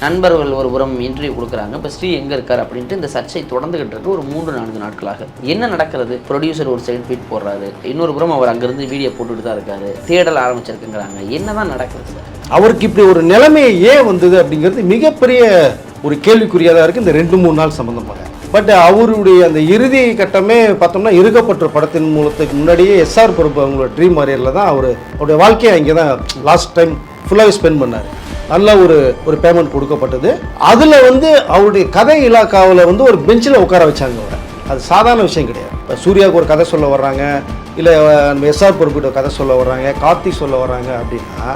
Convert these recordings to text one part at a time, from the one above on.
நண்பர்கள் ஒரு புறம் இன்டர்வியூ கொடுக்குறாங்க. இப்போ ஸ்ரீ எங்கே இருக்கார் அப்படின்ட்டு இந்த சர்ச்சை தொடர்ந்துகிட்டு இருக்கு ஒரு 3-4 நாட்களாக. என்ன நடக்கிறது? ப்ரொடியூசர் ஒரு சைடு ட்வீட் போடுறாரு, இன்னொரு புறம் அவர் அங்கேருந்து வீடியோ போட்டுட்டு தான் இருக்காரு, தேடல் ஆரம்பிச்சிருக்குங்கிறாங்க. என்னதான் நடக்கிறது சார்? அவருக்கு இப்படி ஒரு நிலைமை ஏன் வந்தது அப்படிங்கிறது மிகப்பெரிய ஒரு கேள்விக்குறியாக தான் இருக்குது இந்த 2-3 நாள் சம்மந்தமாக. பட் அவருடைய அந்த இறுதி கட்டமே பார்த்தோம்னா இருக்கப்பட்ட படத்தின் மூலத்துக்கு முன்னாடியே எஸ்ஆர் பிரபு அவங்களோட ட்ரீம் வாரியரில் தான் அவருடைய வாழ்க்கையை அங்கே தான் லாஸ்ட் டைம் ஃபுல்லாகவே ஸ்பெண்ட் பண்ணார். நல்ல ஒரு பேமெண்ட் கொடுக்கப்பட்டது. அதில் அவருடைய கதை இலாக்காவில் ஒரு பெஞ்சில் உட்கார வச்சாங்க அவரை. அது சாதாரண விஷயம் கிடையாது. இப்போ சூர்யாவுக்கு ஒரு கதை சொல்ல வர்றாங்க, இல்லை நம்ம எஸ்ஆர் பிரபுக்கிட்ட கதை சொல்ல வர்றாங்க, கார்த்திக் சொல்ல வர்றாங்க அப்படின்னா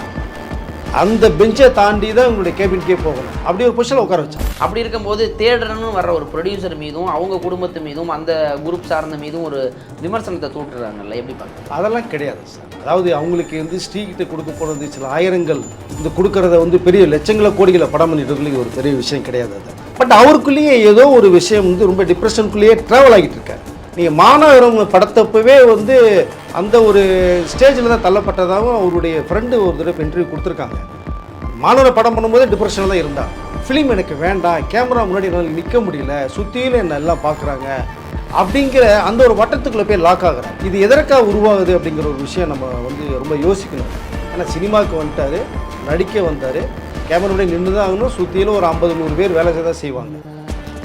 அந்த பெஞ்சை தாண்டி தான் உங்களுடைய கேபின்கே போகணும். அப்படி ஒரு பொசிஷனில் உட்கார வச்சாங்க. அப்படி இருக்கும்போது தேடுறன்னு வர்ற ஒரு ப்ரொடியூசர் மீதும் அவங்க குடும்பத்து மீதும் அந்த குரூப் சார்ந்த மீதும் ஒரு விமர்சனத்தை தூட்டுறாங்கல்ல, எப்படி பார்க்க? அதெல்லாம் கிடையாது சார். அதாவது அவங்களுக்கு ஸ்ரீகிட்ட கொடுக்க போனது சில ஆயிரங்கள் கொடுக்கறத பெரிய லட்சங்களை கோடிகளை படம் பண்ணிட்டு ஒரு பெரிய விஷயம் கிடையாது அது. பட் அவருக்குள்ளேயே ஏதோ ஒரு விஷயம் ரொம்ப டிப்ரெஷனுக்குள்ளேயே ட்ராவல் ஆகிட்டு இருக்காரு. நீங்கள் மாநகரம் படத்தப்பவே அந்த ஒரு ஸ்டேஜில் தான் தள்ளப்பட்டதாகவும் அவருடைய ஃப்ரெண்டு ஒரு தடவை இன்டர்வியூ கொடுத்துருக்காங்க. மாநகர படம் பண்ணும்போதே டிப்ரெஷனில் தான் இருந்தால், ஃபிலிம் எனக்கு வேண்டாம், கேமரா முன்னாடி என்னால் நிற்க முடியல, சுற்றிலும் என்ன எல்லாம் பார்க்குறாங்க அப்படிங்கிற அந்த ஒரு வட்டத்துக்குள்ளே போய் லாக் ஆகிறார். இது எதற்காக உருவாகுது அப்படிங்கிற ஒரு விஷயம் நம்ம ரொம்ப யோசிக்கணும். ஏன்னா சினிமாவுக்கு வந்துட்டார், நடிக்க வந்தார், கேமரா முன்னாடி நின்று தான் ஆகணும், சுற்றிலும் ஒரு 50-100 பேர் வேலை செய்ய தான் செய்வாங்க.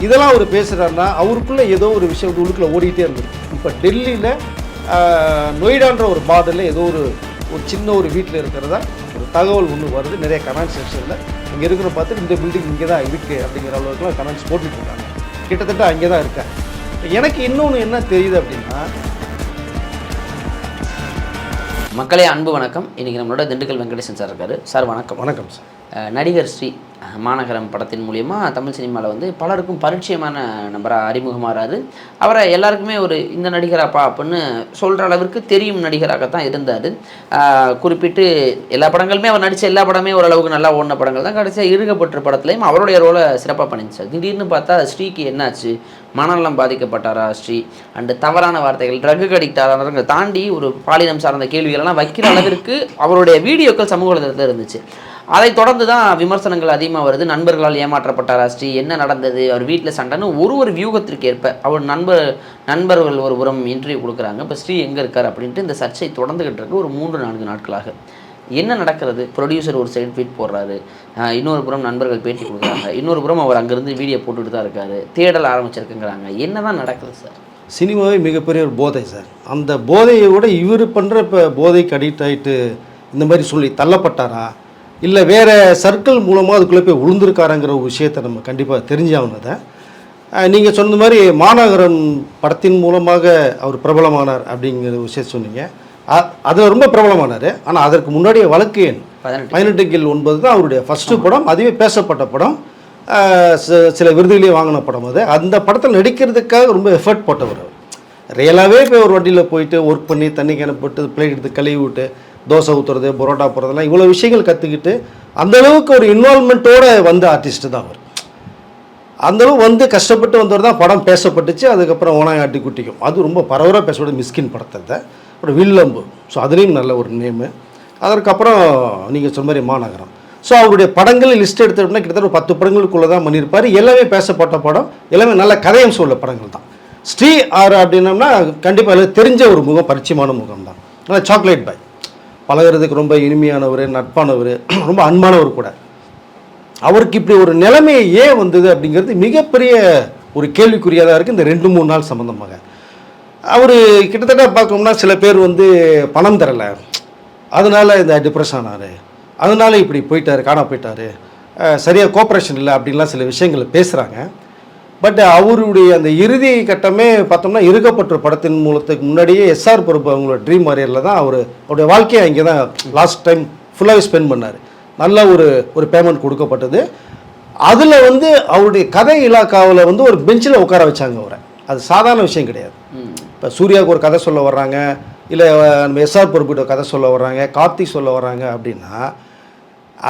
இதெல்லாம் அவர் பேசுகிறாருன்னா அவருக்குள்ளே ஏதோ ஒரு விஷயம் உள்ளுக்குள்ளே ஓடிக்கிட்டே இருந்தது. இப்போ டெல்லியில் நொய்டான்ற ஒரு பார்டரில் ஏதோ ஒரு சின்ன ஒரு வீட்டில் இருக்கிறதா ஒரு தகவல் ஒன்று வருது. நிறைய கமெண்ட் செக்ஷனில் இங்கே இருக்கிற பார்த்துட்டு இந்த பில்டிங் இங்கே தான் இருக்குது அப்படிங்கிற அளவுக்குலாம் கமெண்ட்ஸ் போட்டுட்ருக்காங்க. கிட்டத்தட்ட அங்கே தான் இருக்கேன். எனக்கு இன்னொன்று என்ன தெரியுது அப்படின்னா, மக்களே அன்பு வணக்கம். இன்றைக்கி நம்மளோட திண்டுக்கல் வெங்கடேசன் சார் இருக்கார். சார் வணக்கம். வணக்கம் சார். நடிகர் ஸ்ரீ மாநகரம் படத்தின் மூலிமா தமிழ் சினிமாவில் பலருக்கும் பரிச்சயமான நபராக அறிமுகமாகிறாரு. அவரை எல்லாருக்குமே இந்த நடிகராப்பா அப்படின்னு சொல்கிற அளவிற்கு தெரியும் நடிகராகத்தான் இருந்தார். குறிப்பிட்டு எல்லா படங்களுமே அவர் நடித்த எல்லா படமே ஓரளவுக்கு நல்லா ஓடின படங்கள் தான். கடைசியாக இருக்கப்பட்ட படத்துலையும் அவருடைய ரோலை சிறப்பாக பண்ணிச்சார். திடீர்னு பார்த்தா ஸ்ரீக்கு என்னாச்சு, மனநலம் பாதிக்கப்பட்டாரா ஸ்ரீ, அண்டு தவறான வார்த்தைகள், ட்ரக்கு அடிக்டாரங்க தாண்டி ஒரு பாலினம் சார்ந்த கேள்விகளெல்லாம் வைக்கிற அளவிற்கு அவருடைய வீடியோக்கள் சமூக வலைதளத்தில் இருந்துச்சு. அதை தொடர்ந்து தான் விமர்சனங்கள் அதிகமாக வருது. நண்பர்களால் ஏமாற்றப்பட்டாரா ஸ்ரீ, என்ன நடந்தது, அவர் வீட்டில் சண்டைன்னு ஒரு வியூகத்திற்கு ஏற்ப அவர் நண்பர்கள் ஒரு புறம் இன்டர்வியூ கொடுக்குறாங்க. இப்போ ஸ்ரீ எங்கே இருக்கார் அப்படின்ட்டு இந்த சர்ச்சை தொடர்ந்துகிட்டு இருக்கு ஒரு 3-4 நாட்களாக. என்ன நடக்கிறது? ப்ரொடியூசர் ஒரு சைடு ட்வீட் போடுறாரு, இன்னொரு புறம் நண்பர்கள் பேட்டி கொடுக்குறாங்க, இன்னொரு புறம் அவர் அங்கேருந்து வீடியோ போட்டுட்டு தான் இருக்காரு, தேடல் ஆரம்பிச்சிருக்குங்கிறாங்க. என்ன தான் நடக்குது சார்? சினிமாவே மிகப்பெரிய ஒரு போதை சார். அந்த போதையை விட இவர் பண்ணுற இப்போ போதைக்கு அடிக்ட் ஆகிட்டு இந்த மாதிரி சொல்லி தள்ளப்பட்டாரா, இல்லை வேறு சர்க்கிள் மூலமாக அதுக்குள்ளே போய் விழுந்திருக்காருங்கிற ஒரு விஷயத்தை நம்ம கண்டிப்பாக தெரிஞ்சாகனதை. நீங்கள் சொன்ன மாதிரி மாநகரம் படத்தின் மூலமாக அவர் பிரபலமானார் அப்படிங்கிற விஷயம் சொன்னீங்க. அதில் ரொம்ப பிரபலமானார். ஆனால் அதற்கு முன்னாடியே வழக்கு எண் 18/9 தான் அவருடைய ஃபஸ்ட்டு படம். அதுவே பேசப்பட்ட படம், சில விருதுகளையே வாங்கின படம். அது அந்த படத்தில் நடிக்கிறதுக்காக ரொம்ப எஃபர்ட் போட்டவர். ரியலாகவே போய் ஒரு வண்டியில் போயிட்டு ஒர்க் பண்ணி தண்ணி கேன போட்டு பிளேட் எடுத்து கழுவி விட்டு தோசை ஊற்றுறது, பரோட்டா போடுறதெல்லாம் இவ்வளோ விஷயங்கள் கற்றுக்கிட்டு அந்தளவுக்கு ஒரு இன்வால்மெண்ட்டோடு வந்த ஆர்டிஸ்ட்டு தான் அவர். அந்தளவு கஷ்டப்பட்டு வந்தவர் தான் படம் பேசப்பட்டுச்சு. அதுக்கப்புறம் ஓனாய் ஆட்டி குட்டிக்கும் அது ரொம்ப பரவராக பேசப்பட்ட மிஸ்கின் படத்தை அப்புறம் வில்லம்பு. ஸோ அதுலேயும் நல்ல ஒரு நேமு. அதற்கப்புறம் நீங்கள் சொன்ன மாதிரி மாநகரம். ஸோ அவருடைய படங்கள் லிஸ்ட் எடுத்துட்டோம்னா கிட்டத்தட்ட ஒரு 10 படங்களுக்குள்ளே தான் பண்ணியிருப்பார். எல்லாமே பேசப்பட்ட படம், எல்லாமே நல்ல கதையம் சொல்ல படங்கள் தான். ஸ்ரீ ஆர் அப்படின்னம்னா கண்டிப்பாக எல்லாம் தெரிஞ்ச ஒரு முகம், பரிச்சயமான முகம் தான். நல்லா சாக்லேட் பாய், பழகிறதுக்கு ரொம்ப இனிமையானவர், நட்பானவர், ரொம்ப அன்பானவர் கூட. அவருக்கு இப்படி ஒரு நிலைமை ஏன் வந்தது அப்படிங்கிறது மிகப்பெரிய ஒரு கேள்விக்குறியாக தான் இருக்குது இந்த 2-3 நாள் சம்மந்தமாக. அவர் கிட்டத்தட்ட பார்க்கணும்னா சில பேர் பணம் தரலை, அதனால் இந்த டிப்ரெஷன் ஆனார், அதனால் இப்படி போயிட்டார், காணா போயிட்டார், சரியாக கோஆப்ரேஷன் இல்லை அப்படின்லாம் சில விஷயங்களை பேசுகிறாங்க. பட் அவருடைய அந்த இறுதி கட்டமே பார்த்தோம்னா இருக்கப்பட்ட படத்தின் மூலத்துக்கு முன்னாடியே எஸ்ஆர் பிரபு அவங்களோட ட்ரீம் வாரியரில் தான் அவருடைய வாழ்க்கையை அங்கே தான் லாஸ்ட் டைம் ஃபுல்லாகவே ஸ்பெண்ட் பண்ணார். நல்ல ஒரு பேமெண்ட் கொடுக்கப்பட்டது. அதில் அவருடைய கதை இலாக்காவில் ஒரு பெஞ்சில் உட்கார வச்சாங்க அவரை. அது சாதாரண விஷயம் கிடையாது. இப்போ சூர்யாவுக்கு ஒரு கதை சொல்ல வர்றாங்க, இல்லை நம்ம எஸ்ஆர் பிரபுக்கிட்ட கதை சொல்ல வர்றாங்க, கார்த்திக் சொல்ல வர்றாங்க அப்படின்னா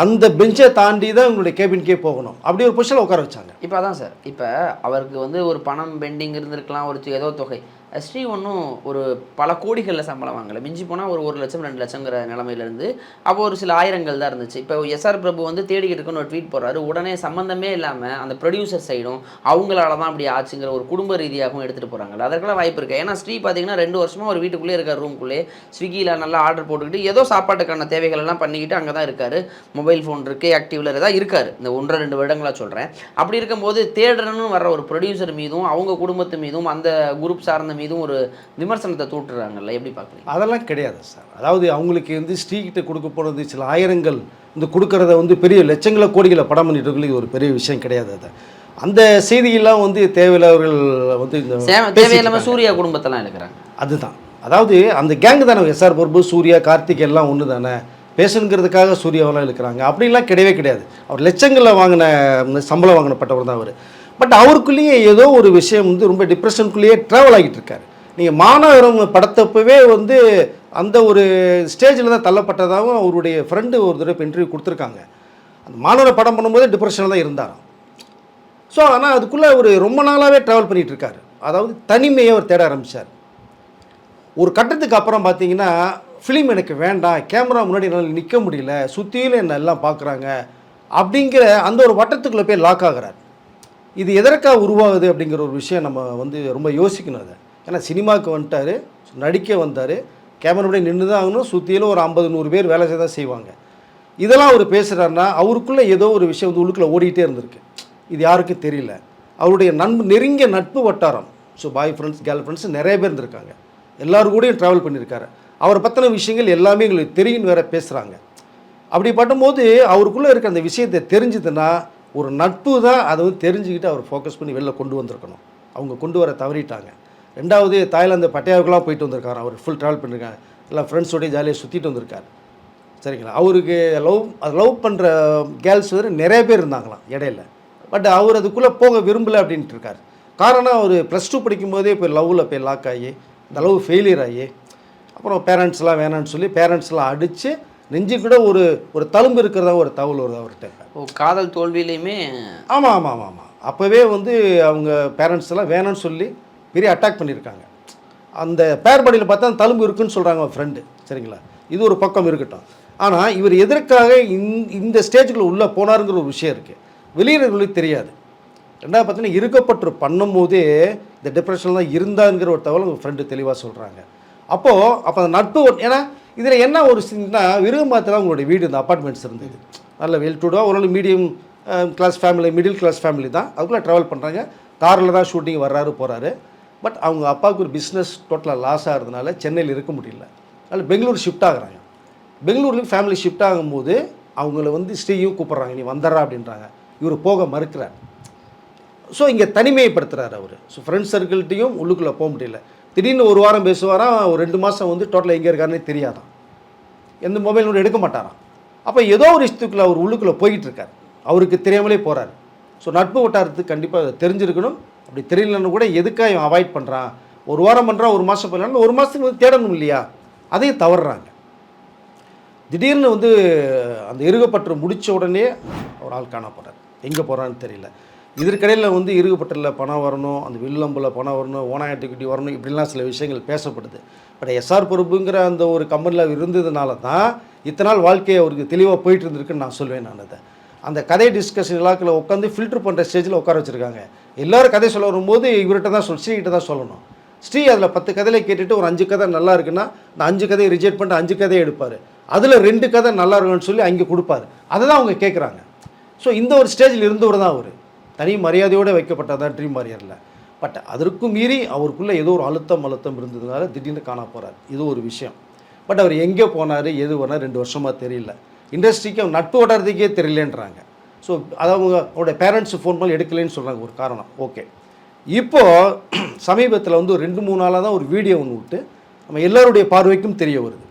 அந்த பெஞ்சை தாண்டி தான் உங்களுடைய கேபின்கே போகணும். அப்படி ஒரு பொசிஷனில் உட்கார வச்சாங்க. இப்போ அதான் சார், இப்போ அவருக்கு ஒரு பணம் பெண்டிங் இருந்திருக்கலாம், ஒரு ஏதோ தொகை. ஸ்ரீ ஒன்றும் ஒரு பல கோடிகளில் சம்பளம் வாங்கலை, மிஞ்சி போனால் ஒரு 1 லட்சம் 2 லட்சங்கிற நிலமையிலேருந்து அப்போ ஒரு சில ஆயிரங்கள் தான் இருந்துச்சு. இப்போ எஸ்ஆர் பிரபு வந்து தேடிக்கிட்டு இருக்குன்னு ஒரு ட்வீட் போடுறாரு, உடனே சம்மந்தமே இல்லாமல் அந்த ப்ரொடியூசர் சைடும் அவங்களால தான் அப்படி ஆச்சுங்கிற ஒரு குடும்ப ரீதியாகவும் எடுத்துகிட்டு போகிறாங்கல்ல, அதற்கெல்லாம் வாய்ப்பு இருக்குது. ஏன்னா ஸ்ரீ பார்த்தீங்கன்னா 2 வருஷமாக ஒரு வீட்டுக்குள்ளே இருக்கார், ரூம்குள்ளே ஸ்விக்கியில் நல்லா ஆர்டர் போட்டுக்கிட்டு ஏதோ சாப்பாட்டுக்கான தேவைகள் எல்லாம் பண்ணிக்கிட்டு அங்கே தான் இருக்கார். மொபைல் ஃபோன் இருக்குது, ஆக்டிவில் தான் இருக்கார், இந்த 1-2 வருடங்களாக சொல்கிறேன். அப்படி இருக்கும்போது தேடுறன்னு வர ஒரு ப்ரொடியூசர் மீதும் அவங்க குடும்பத்து மீதும் அந்த குரூப் சார்ந்த மீதும் ஒரு விமர்சனத்தை தூட்டுறாங்கல்ல, எப்படி பார்க்குறீங்க? அதெல்லாம் கிடையாது சார். அதாவது அவங்களுக்கு வந்து ஸ்ரீகிட்ட கொடுக்க போனது சில ஆயிரங்கள் வந்து கொடுக்கறத வந்து பெரிய லட்சங்கள கோடிகளை படம் பண்ணிட்டு இருக்கல, இது ஒரு பெரிய விஷயம் கிடையாது. அது அந்த செய்தியெல்லாம் வந்து தேவையில்லாதவர்கள் வந்து இந்த தேவையில்லாமல் சூர்யா குடும்பத்தெல்லாம் எடுக்கிறாங்க. அதுதான், அதாவது அந்த கேங்கு தானே, எஸ்ஆர் பிரபு சூர்யா கார்த்திக் எல்லாம் ஒன்று தானே, பேசணுங்கிறதுக்காக சூர்யாவெல்லாம் இழுக்கிறாங்க. அப்படிலாம் கிடையவே கிடையாது. அவர் லட்சங்களில் வாங்கின சம்பளம் வாங்கினப்பட்டவர் தான் அவர். பட் அவருக்குள்ளேயே ஏதோ ஒரு விஷயம் வந்து ரொம்ப டிப்ரெஷனுக்குள்ளேயே ட்ராவல் ஆகிட்டு இருக்காரு. நீங்கள் மாநகரம் படத்தப்பவே வந்து அந்த ஒரு ஸ்டேஜில் தான் தள்ளப்பட்டதாகவும் அவருடைய ஃப்ரெண்டு ஒரு தடவை இன்டர்வியூ கொடுத்துருக்காங்க. அந்த மாநகர படம் பண்ணும்போதே டிப்ரெஷனில் தான் இருந்தாராம். ஸோ ஆனால் அதுக்குள்ளே அவர் ரொம்ப நாளாகவே ட்ராவல் பண்ணிகிட்டு இருக்காரு. அதாவது தனிமையை அவர் தேட ஆரம்பித்தார். ஒரு கட்டத்துக்கு அப்புறம் பார்த்தீங்கன்னா ஃபிலிம் எனக்கு வேண்டாம், கேமரா முன்னாடி என்னால் நிற்க முடியல, சுற்றிலும் என்ன எல்லாம் பார்க்குறாங்க அப்படிங்கிற அந்த ஒரு வட்டத்துக்குள்ளே போய் லாக் ஆகிறார். இது எதற்காக உருவாகுது அப்படிங்கிற ஒரு விஷயம் நம்ம வந்து ரொம்ப யோசிக்கணும். அதை ஏன்னா சினிமாவுக்கு வந்துட்டார், நடிக்க வந்தார், கேமராவுடைய நின்று தான் ஆகணும், சுற்றிலும் ஒரு 50-100 பேர் வேலை செய்ய தான் செய்வாங்க. இதெல்லாம் அவர் பேசுகிறாருன்னா அவருக்குள்ளே ஏதோ ஒரு விஷயம் வந்து உள்ளுக்குள்ளே ஓடிக்கிட்டே இருந்திருக்கு. இது யாருக்கும் தெரியல. அவருடைய நெருங்கிய நட்பு வட்டாரம், so bye friends girl friends நிறைய பேர் இருந்திருக்காங்க, எல்லோரும் கூடயும் ட்ராவல் பண்ணியிருக்காரு. அவரை பற்றின விஷயங்கள் எல்லாமே எங்களுக்கு தெரியும் வேறு பேசுகிறாங்க. அப்படி பட்டும்போது அவருக்குள்ளே இருக்க அந்த விஷயத்தை தெரிஞ்சுதுன்னா ஒரு நட்பு தான் அதை வந்து தெரிஞ்சுக்கிட்டு அவர் ஃபோக்கஸ் பண்ணி வெளில கொண்டு வந்திருக்கணும். அவங்க கொண்டு வர தவறிட்டாங்க. ரெண்டாவது தாய்லாந்து பட்டையாவுக்குலாம் போயிட்டு வந்திருக்காரு, அவர் ஃபுல் ட்ராவல் பண்ணியிருக்காங்க, எல்லாம் ஃப்ரெண்ட்ஸோடய ஜாலியாக சுற்றிட்டு வந்திருக்காரு. சரிங்களா, அவருக்கு லவ் பண்ணுற கேர்ள்ஸ் வந்து நிறைய பேர் இருந்தாங்களாம் இடையில. பட் அவர் அதுக்குள்ளே போக விரும்பலை அப்படின்ட்டு இருக்கார். காரணம் அவர் +2 படிக்கும்போதே இப்போ லவ்வில் போய் லாக் ஆகி இந்த லவ் ஃபெயிலியர் ஆகி அப்புறம் பேரண்ட்ஸ்லாம் வேணான்னு சொல்லி பேரண்ட்ஸ்லாம் அடித்து நெஞ்சு கூட ஒரு தழும்பு இருக்கிறதா ஒரு தகவல் வருது அவர்கிட்ட. காதல் தோல்வியிலையுமே ஆமாம் ஆமாம் ஆமாம் ஆமாம் அப்போவே வந்து அவங்க பேரண்ட்ஸ் எல்லாம் வேணான்னு சொல்லி பெரிய அட்டாக் பண்ணியிருக்காங்க. அந்த பேர் பாடியில் பார்த்தா அந்த தழும்பு இருக்குன்னு சொல்கிறாங்க அவன் ஃப்ரெண்டு. சரிங்களா, இது ஒரு பக்கம் இருக்கட்டும். ஆனால் இவர் எதற்காக இந்த ஸ்டேஜுக்குள்ள உள்ளே போனாருங்கிற ஒரு விஷயம் இருக்குது, வெளியிடர்களுக்கு தெரியாது. ரெண்டாவது பார்த்தீங்கன்னா இருக்கப்பட்டு பண்ணும்போதே இந்த டிப்ரெஷனில் தான் இருந்தாங்கிற ஒரு தகவல் உங்கள் ஃப்ரெண்டு தெளிவாக சொல்கிறாங்க. அப்போ அந்த நட்பு, ஏன்னா இதில் என்ன ஒரு சின்னா விருகமாத்தில் உங்களுடைய வீடு இந்த அப்பார்ட்மெண்ட்ஸ் இருந்தது, நல்ல வெல் டுடாக ஒரு medium class family, middle class family தான். அதுக்குள்ளே ட்ராவல் பண்ணுறாங்க, காரில் தான் ஷூட்டிங் வர்றாரு போகிறாரு. பட் அவங்க அப்பாவுக்கு ஒரு பிஸ்னஸ் டோட்டலாக லாஸ் ஆகிறதுனால சென்னையில் இருக்க முடியல, அதனால் பெங்களூர் ஷிஃப்ட் ஆகுறாங்க. பெங்களூர்லேயும் ஃபேமிலி ஷிஃப்ட் ஆகும்போது அவங்கள வந்து ஸ்ரீயும் கூப்பிட்றாங்க, நீ வந்துடுறா அப்படின்றாங்க. இவர் போக மறுக்கிறார். ஸோ இங்கே தனிமைப்படுத்துகிறார் அவர். ஸோ ஃப்ரெண்ட்ஸ் சர்க்கிள்கிட்டையும் உள்ளுக்குள்ளே போக முடியல. திடீர்னு ஒரு வாரம் பேசுவாராம், ஒரு 2 மாதம் வந்து டோட்டலாக எங்கே இருக்காருன்னே தெரியாதான், எந்த மொபைல் கூட எடுக்க மாட்டாராம். அப்போ ஏதோ ஒரு இஷ்டத்துக்குள்ளே அவர் உள்ளுக்குள்ளே போய்கிட்டு இருக்கார், அவருக்கு தெரியாமலே போகிறார். ஸோ நட்பு வட்டாரத்துக்கு கண்டிப்பாக அதை தெரிஞ்சிருக்கணும். அப்படி தெரியலன்னு கூட எதுக்காக இவன் அவாய்ட் பண்ணுறான், ஒரு வாரம் பண்ணுறான், ஒரு மாதம் பண்ணலாம், ஒரு மாதத்துக்கு வந்து தேடணும் இல்லையா, அதையும் தவறுறாங்க. திடீர்னு வந்து அந்த இருகப்பற்று முடித்த உடனே ஒரு ஆள் காண போகிறார், எங்கே போகிறான்னு தெரியல. இதற்கிடையில் வந்து இருகப்பற்றில் பணம் வரணும், அந்த வில்லம்பில் பணம் வரணும், ஓனாயட்டுக்குட்டி வரணும், இப்படிலாம் சில விஷயங்கள் பேசப்படுது. பட் எஸ்ஆர் பிரபுங்கிற அந்த ஒரு கம்பெனியில் இருந்ததுனால தான் இத்தனை நாள் வாழ்க்கையை அவருக்கு தெளிவாக போயிட்டு இருந்திருக்குன்னு நான் சொல்வேன். நான் அதை அந்த கதை டிஸ்கஷன் இலாக்கில் உட்காந்து ஃபில்டர் பண்ணுற ஸ்டேஜில் உட்கார வச்சுருக்காங்க. எல்லோரும் கதை சொல்ல வரும்போது இவர்கிட்ட தான் ஸ்ரீகிட்ட தான் சொல்லணும். ஸ்ரீ அதில் 10 கதையில கேட்டுட்டு ஒரு 5 கதை நல்லா இருக்குன்னா அந்த 5 கதையை ரிஜெக்ட் பண்ணிட்டு 5 கதையை எடுப்பார். அதில் 2 கதை நல்லா இருக்குன்னு சொல்லி அங்கே கொடுப்பாரு. அதை தான் அவங்க கேட்குறாங்க. ஸோ இந்த ஒரு ஸ்டேஜில் இருந்தவர் தான் அவர். தனி மரியாதையோடு வைக்கப்பட்டதான் ட்ரீம் வாரியரில். பட் அதற்கும் மீறி அவருக்குள்ளே ஏதோ ஒரு அழுத்தம் இருந்ததுனால திடீர்னு காண போகிறார். இது ஒரு விஷயம். பட் அவர் எங்கே போனார், எது போனார் 2 வருஷமாக தெரியல. இண்டஸ்ட்ரிக்கு அவங்க நட்பு வட்டாரத்துக்கே தெரியலன்றாங்க. ஸோ அதை அவருடைய பேரண்ட்ஸு ஃபோன் பண்ணி எடுக்கலைன்னு சொல்கிறாங்க, ஒரு காரணம். ஓகே, இப்போது சமீபத்தில் வந்து ஒரு 2-3 நாளாக தான் ஒரு வீடியோ ஒன்று விட்டு நம்ம எல்லாருடைய பார்வைக்கும் தெரிய வருது.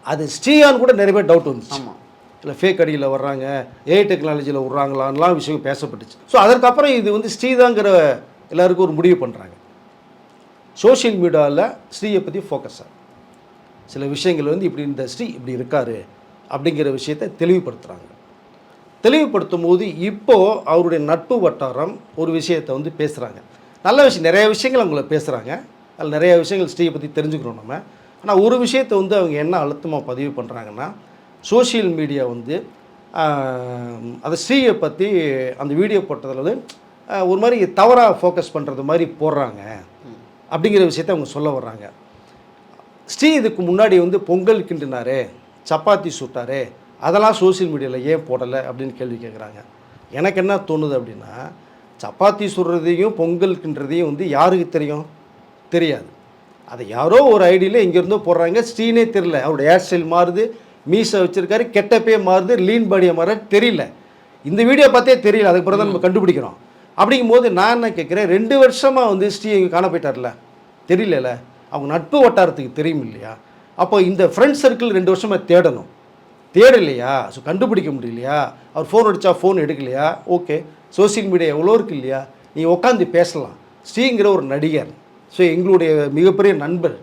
அது ஸ்ரீயான் கூட நிறைய பேர் டவுட் வந்துச்சு. ஆமாம், இல்லை ஃபேக் அடியில் வர்றாங்க, ஏஐ டெக்னாலஜியில் விட்றாங்களான்லாம் விஷயம் பேசப்பட்டுச்சு. ஸோ அதற்கப்புறம் இது வந்து ஸ்ரீதாங்கிற எல்லாருக்கும் ஒரு முடிவு பண்ணுறாங்க. சோஷியல் மீடியாவில் ஸ்ரீயை பற்றி ஃபோக்கஸ் ஆகும், சில விஷயங்கள் வந்து இப்படி இந்த ஸ்ரீ இப்படி இருக்கார் அப்படிங்கிற விஷயத்தை தெளிவுபடுத்துகிறாங்க. தெளிவுபடுத்தும் போது இப்போது அவருடைய நட்பு வட்டாரம் ஒரு விஷயத்தை வந்து பேசுகிறாங்க. நல்ல விஷயம், நிறைய விஷயங்கள் அவங்கள பேசுகிறாங்க. அதில் நிறைய விஷயங்கள் ஸ்ரீயை பற்றி தெரிஞ்சுக்கிறோம் நம்ம. ஆனால் ஒரு விஷயத்தை வந்து அவங்க என்ன அழுத்தமாக பதிவு பண்ணுறாங்கன்னா, சோஷியல் மீடியா வந்து அந்த ஸ்ரீயை பற்றி அந்த வீடியோ போட்டதில் வந்து ஒரு மாதிரி தவறாக ஃபோக்கஸ் பண்ணுறது மாதிரி போடுறாங்க அப்படிங்கிற விஷயத்தை அவங்க சொல்ல வர்றாங்க. ஸ்ரீ இதுக்கு முன்னாடி வந்து பொங்கல் கிண்டினாரே, சப்பாத்தி சுட்டாரே, அதெல்லாம் சோஷியல் மீடியாவில் ஏன் போடலை அப்படின்னு கேள்வி கேட்குறாங்க. எனக்கு என்ன தோணுது அப்படின்னா, சப்பாத்தி சுடுறதையும் பொங்கல் கிண்டுறதையும் வந்து யாருக்கு தெரியும்? தெரியாது. அதை யாரோ ஒரு ஐடியில் எங்கேருந்தோ போடுறாங்க. ஸ்ரீனே தெரியல, அவருடைய ஹேர் ஸ்டைல் மாறுது, மீசை வச்சுருக்காரு, கெட்டப்பே மாறுது, லீன் பாடியை மாற தெரியல. இந்த வீடியோ பார்த்தே தெரியல, அதுக்கு பிறகு தான் நம்ம கண்டுபிடிக்கிறோம். அப்படிங்கும்போது நான் என்ன கேட்குறேன், 2 வருஷமாக வந்து ஸ்ரீ எங்கே காண போயிட்டார்ல, தெரியல. அவங்க நட்பு வட்டாரத்துக்கு தெரியும் இல்லையா? அப்போ இந்த ஃப்ரெண்ட் சர்க்கிள் 2 வருஷமாக தேடணும். தேடலையா? ஸோ கண்டுபிடிக்க முடியலையா? அவர் ஃபோன் அடித்தா ஃபோன் எடுக்கலையா? ஓகே, சோசியல் மீடியா எவ்வளோ இருக்கு இல்லையா? நீங்கள் உட்காந்து பேசலாம். ஸ்ரீங்கிற ஒரு நடிகர், ஸோ எங்களுடைய மிகப்பெரிய நண்பர்,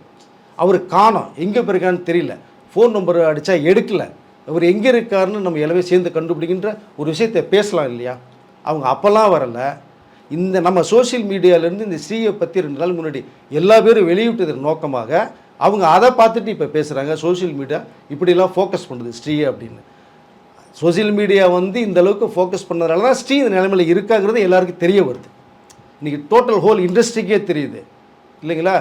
அவர் காணோம், எங்கே போயிருக்கான்னு தெரியல, ஃபோன் நம்பர் அடித்தா எடுக்கலை, அவர் எங்கே இருக்காருன்னு நம்ம எல்லாமே சேர்ந்து கண்டுபிடிக்கின்ற ஒரு விஷயத்தை பேசலாம் இல்லையா? அவங்க அப்போல்லாம் வரலை. இந்த நம்ம சோஷியல் மீடியாவிலேருந்து இந்த ஸ்ரீயை பற்றி 2 நாள் முன்னாடி எல்லா பேரும் வெளியிட்டதன் நோக்கமாக அவங்க அதை பார்த்துட்டு இப்போ பேசுகிறாங்க, சோஷியல் மீடியா இப்படிலாம் ஃபோக்கஸ் பண்ணுது ஸ்ரீயை அப்படின்னு. சோஷியல் மீடியா வந்து இந்த அளவுக்கு ஃபோக்கஸ் பண்ணதுனால தான் ஸ்ரீ இந்த நிலைமையில் இருக்காங்கிறது எல்லாருக்கும் தெரிய வருது. இன்றைக்கி டோட்டல் ஹோல் இண்டஸ்ட்ரிக்கே தெரியுது இல்லைங்களா?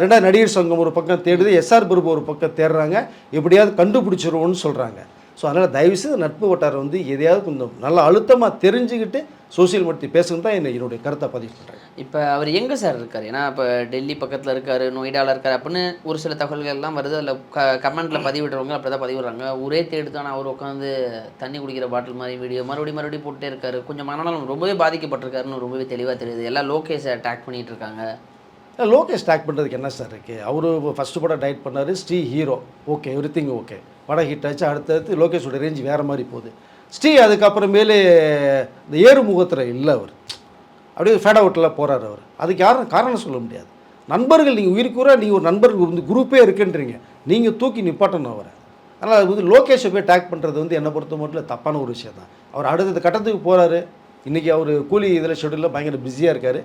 2 நடிகர் சங்கம் ஒரு பக்கம் தேடுது, எஸ்ஆர் பிரபு ஒரு பக்கம் தேடுறாங்க, எப்படியாவது கண்டுபிடிச்சிருவோன்னு சொல்கிறாங்க. ஸோ அதனால் தயவுசெய்து நட்பு வட்டாரம் வந்து எதையாவது கொஞ்சம் நல்லா அழுத்தமாக தெரிஞ்சுக்கிட்டு சோசியல் மீடியா பேசுன்னு தான் என்னுடைய கருத்தை பதிவு பண்ணுறேன். இப்போ அவர் எங்கே சார் இருக்கார்? ஏன்னா இப்போ டெல்லி பக்கத்தில் இருக்கார், நொய்டாவில் இருக்கார் அப்படின்னு ஒரு சில தகவல்கள்லாம் வருது. அதில் கமெண்ட்டில் பதிவிடுறவங்க அப்படி தான் பதிவிடுறாங்க. ஒரே தேடு தான் அவர் உட்காந்து தண்ணி குடிக்கிற பாட்டில் மாதிரி வீடியோ மறுபடியும் போட்டே இருக்காரு. கொஞ்சம் மனநலம் ரொம்பவே பாதிக்கப்பட்டிருக்காருன்னு ரொம்பவே தெளிவாக தெரியுது. எல்லாம் லோகேஷை அட்டாக் பண்ணிகிட்டு இருக்காங்க. லோகேஷ் டேக் பண்ணுறதுக்கு என்ன சார் இருக்குது? அவரு ஃபஸ்ட்டு படம் டைட் பண்ணார், Sri hero, okay, everything okay, படம் ஹிட் ஆச்சு. அடுத்தடுத்து லோகேஷோட ரேஞ்ச் வேறு மாதிரி போகுது. ஸ்ரீ அதுக்கப்புறமேலே இந்த ஏறுமுகத்தில் இல்லை, அவர் அப்படியே ஃபேட் அவுட்டில் போகிறார். அவர் அதுக்கு யாரும் காரணம் சொல்ல முடியாது. நண்பர்கள், நீங்கள் உயிருக்கூற நீங்கள் ஒரு நண்பர்கள் வந்து குரூப்பே இருக்குன்றீங்க, நீங்கள் தூக்கி நிப்பாட்டணும் அவரை. அதனால் அது வந்து லோகேஷை போய் டேக் பண்ணுறது வந்து என்னை பொறுத்த மட்டும் தப்பான ஒரு விஷயம் தான். அவர் அடுத்த கட்டத்துக்கு போகிறாரு. இன்றைக்கி அவர் கூலி இதில் ஷெடியூலில் பயங்கர பிஸியாக இருக்கார்.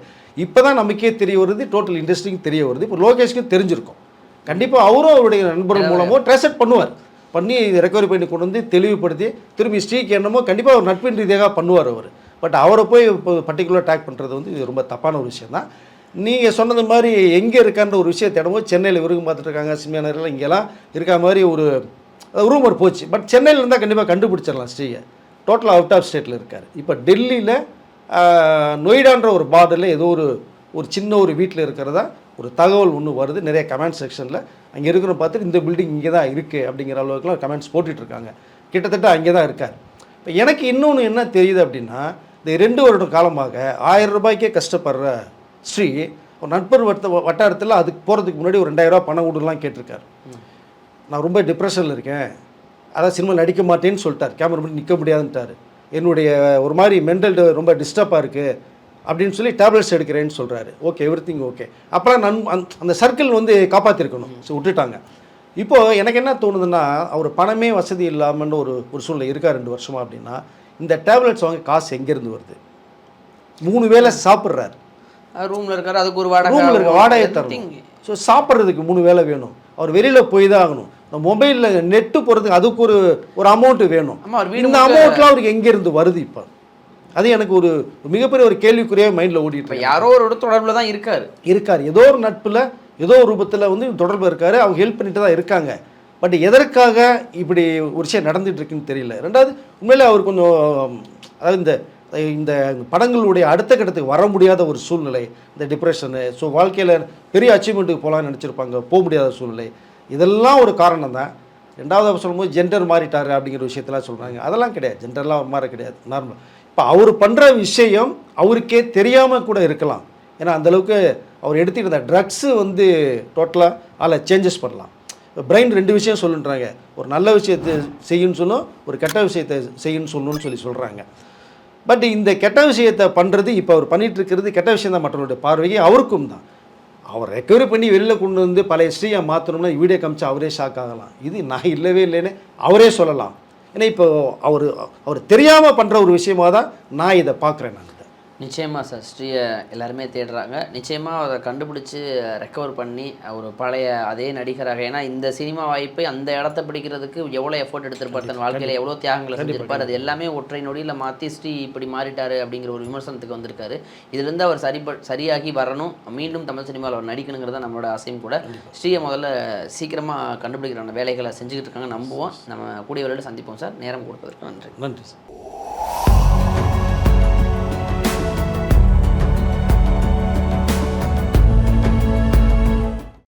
இப்போ தான் நமக்கே தெரிய வருது, டோட்டல் இண்டஸ்ட்ரிக்கும் தெரிய வருது. இப்போ லோகேஷ்க்கும் தெரிஞ்சிருக்கும். கண்டிப்பாக அவரும் அவருடைய நண்பர்கள் மூலமோ ட்ரெஸ்அட் பண்ணுவார், பண்ணி ரெக்கவரி பண்ணி கொண்டு வந்து தெளிவுபடுத்தி திரும்பி ஸ்ரீக்கு என்னமோ கண்டிப்பாக ஒரு நட்பின் ரீதியாக பண்ணுவார் அவர். பட் அவரை போய் இப்போ பர்டிகுலர் டேக் பண்ணுறது வந்து இது ரொம்ப தப்பான ஒரு விஷயம் தான். நீங்கள் சொன்னது மாதிரி எங்கே இருக்கான்ற ஒரு விஷயத்தை இடமோ சென்னையில் விரும்பு பார்த்துட்டு இருக்காங்க, சினிமானர்கள் இங்கெல்லாம் இருக்கா மாதிரி ஒரு ரூமர் போச்சு. பட் சென்னையில் இருந்தால் கண்டிப்பாக கண்டுபிடிச்சிடலாம் ஸ்ரீயை. டோட்டலாக அவுட் ஆஃப் ஸ்டேட்டில் இருக்கார். இப்போ டெல்லியில் நொய்டான்ற ஒரு பார்டரில் ஏதோ ஒரு சின்ன ஒரு வீட்டில் இருக்கிறதா ஒரு தகவல் ஒன்று வருது. நிறைய கமெண்ட் செக்ஷனில் அங்கே இருக்கிற பார்த்துட்டு இந்த பில்டிங் இங்கே தான் இருக்குது அப்படிங்கிற அளவுக்குலாம் கமெண்ட்ஸ் போட்டுட்ருக்காங்க. கிட்டத்தட்ட அங்கே தான் இருக்கார். இப்போ எனக்கு இன்னொன்று என்ன தெரியுது அப்படின்னா, இந்த 2 வருட காலமாக 1000 ரூபாய்க்கே கஷ்டப்படுற ஸ்ரீ ஒரு நட்பர் வட்டாரத்தில் அதுக்கு போகிறதுக்கு முன்னாடி ஒரு 2000 ரூபா பணம் கொடுலாம் கேட்டிருக்காரு. நான் ரொம்ப டிப்ரெஷனில் இருக்கேன், அதான் சினிமா நடிக்க மாட்டேன்னு சொல்லிட்டார், கேமரா பண்ணி நிற்க முடியாதுன்ட்டார், என்னுடைய ஒரு மாதிரி மென்டல் ரொம்ப டிஸ்டர்பாக இருக்குது அப்படின்னு சொல்லி டேப்லெட்ஸ் எடுக்கிறேன்னு சொல்கிறாரு. Okay, everything okay. அப்போலாம் அந்த சர்க்கிள் வந்து காப்பாற்றிருக்கணும், ஸோ விட்டுட்டாங்க. இப்போது எனக்கு என்ன தோணுதுன்னா, அவர் பணமே வசதி இல்லாமல் ஒரு சூழ்நிலை இருக்கா 2 வருஷமாக அப்படின்னா, இந்த டேப்லெட்ஸ் வாங்க காசு எங்கேருந்து வருது? 3 வேளை சாப்பிட்றாரு, ரூமில் இருக்கார், அதுக்கு ஒரு வாடகை, ரூமில் இருக்க வாடகை தரணும். ஸோ சாப்பிட்றதுக்கு 3 வேளை வேணும். அவர் வெளியில் போய் தான் ஆகணும். இந்த மொபைலில் நெட்டு போகிறதுக்கு அதுக்கு ஒரு அமௌண்ட்டு வேணும். இந்த அமௌண்ட்லாம் அவருக்கு எங்கேருந்து வருது? இப்போ அது எனக்கு ஒரு மிகப்பெரிய ஒரு கேள்விக்குறியாக மைண்டில் ஓடிட்டு. யாரோ ஒரு தொடர்பில் தான் இருக்கார், ஏதோ ஒரு நட்பில் ஏதோ ஒரு ரூபத்தில் வந்து தொடர்பு இருக்கார், அவங்க ஹெல்ப் பண்ணிட்டு தான் இருக்காங்க. பட் எதற்காக இப்படி ஒரு விஷயம் நடந்துகிட்டு இருக்குன்னு தெரியல. ரெண்டாவது, உண்மையிலே அவர் கொஞ்சம் அதாவது இந்த படங்களுடைய அடுத்த கட்டத்துக்கு வர முடியாத ஒரு சூழ்நிலை, இந்த டிப்ரெஷனு, ஸோ வாழ்க்கையில் பெரிய அச்சீவ்மெண்ட்டுக்கு போகலான்னு நினச்சிருப்பாங்க, போக முடியாத சூழ்நிலை, இதெல்லாம் ஒரு காரணம் தான். ரெண்டாவது சொல்லும்போது ஜெண்டர் மாறிட்டார் அப்படிங்கிற விஷயத்தெல்லாம் சொல்கிறாங்க. அதெல்லாம் கிடையாது, ஜெண்டர்லாம் மாற கிடையாது, நார்மல். இப்போ அவர் பண்ணுற விஷயம் அவருக்கே தெரியாமல் கூட இருக்கலாம். ஏன்னா அந்தளவுக்கு அவர் எடுத்துக்கிட்ட ட்ரக்ஸு வந்து டோட்டலாக அதில் சேஞ்சஸ் பண்ணலாம். பிரெயின் 2 விஷயம் சொல்லுன்றாங்க, ஒரு நல்ல விஷயத்தை செய்யணும்னு சொல்லணும், ஒரு கெட்ட விஷயத்தை செய்யணும்னு சொல்லணும்னு சொல்கிறாங்க. பட் இந்த கெட்ட விஷயத்தை பண்ணுறது இப்போ அவர் பண்ணிகிட்டு இருக்கிறது கெட்ட விஷயம் தான், மற்றவருடைய பார்வைக்கு அவருக்கும் தான். அவர் ரெக்கவரி பண்ணி வெளியில் கொண்டு வந்து பழைய ஹிஸ்ட்ரியை மாற்றணும்னா வீடியோ காமிச்சு அவரே ஷாக் ஆகலாம். இது நான் இல்லவே இல்லைன்னு அவரே சொல்லலாம். ஏன்னா இப்போ அவர் தெரியாமல் பண்ணுற ஒரு விஷயமாக தான் நான் இதை பார்க்குறேன். நான் நிச்சயமாக சார், ஸ்ரீயை எல்லாருமே தேடுறாங்க. நிச்சயமாக அதை கண்டுபிடிச்சி ரெக்கவர் பண்ணி ஒரு பழைய அதே நடிகராக, ஏன்னா இந்த சினிமா வாய்ப்பை அந்த இடத்த பிடிக்கிறதுக்கு எவ்வளோ எஃபோர்ட் எடுத்திருப்பார், தன் வாழ்க்கையில் எவ்வளோ தியாகங்களை செஞ்சிருப்பார், அது எல்லாமே ஒற்றை நொடியில் மாற்றி ஸ்ரீ இப்படி மாறிட்டாரு அப்படிங்கிற ஒரு விமர்சனத்துக்கு வந்திருக்காரு. இதுலேருந்து அவர் சரியாகி வரணும், மீண்டும் தமிழ் சினிமாவில் அவர் நடிக்கணுங்கிறத நம்மளோட ஆசையும் கூட. ஸ்ரீயை முதல்ல சீக்கிரமாக கண்டுபிடிக்கிறான வேலைகளை செஞ்சுக்கிட்டு இருக்காங்க, நம்புவோம். நம்ம கூடிய விரைவில் சந்திப்போம் சார். நேரம் கொடுப்பதற்கு நன்றி. நன்றி சார்.